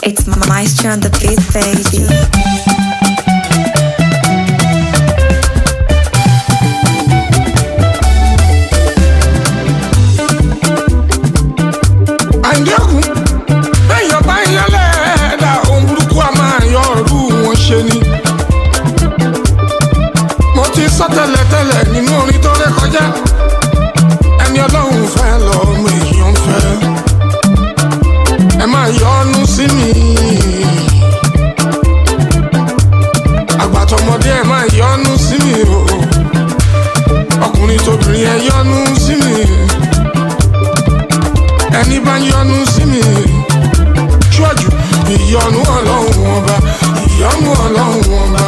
It's Maestro on the beat, baby. Mo ti sọ tẹ́lẹ̀tẹ́lẹ̀ nínú orin tó ré kọjá, ẹni Ọlọ́run fẹ́ lọ́mọ èèyàn fẹ́. Ẹ máa yọ́nú sí mi, àgbàtọ̀mọdé ẹ máa yọ́nú sí mi o, ọkùnrin tóbìnrin ẹ yọ́nú sí mi, ẹni bá yọ́nú sí mi ṣíwájú ìyọ́nú Ọlọ́run ọba, ìyọ́nú Ọlọ́run ọba,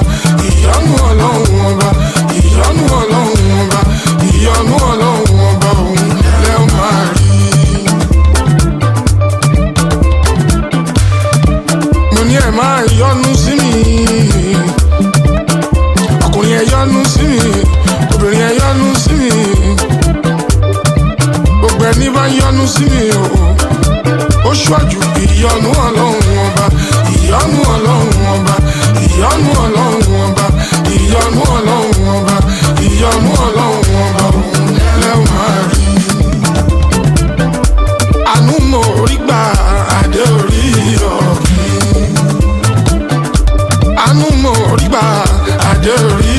ìyọ́nú Ọlọ́run ọba, ìyọ́nú Ọlọ́run ọba, ìyọ́nú Ọlọ́run ọba, òun lẹ́ ó máa rí. Mo ní ẹ máa yọ́nú sí mi, ọkùnrin ẹ yọ́nú sí mi, obìnrin ẹ yọ́nú sí mi, gbogbo ẹni bá yọ́nú sí mi o, ó ṣíwájú ìyọ́nú Ọlọ́run ọba, ìyọ́nú Ọlọ́run ọba, ìyọ́nú Ọlọ́run ọba, ìyọ́nú Ọlọ́run ọba, ìyọ́nú Ọlọ́run ọba, òun lẹ́ ó máa rí. Àánú mo rí gbà adé orí ọ̀gbìn, àánú mo rí gbà adé orí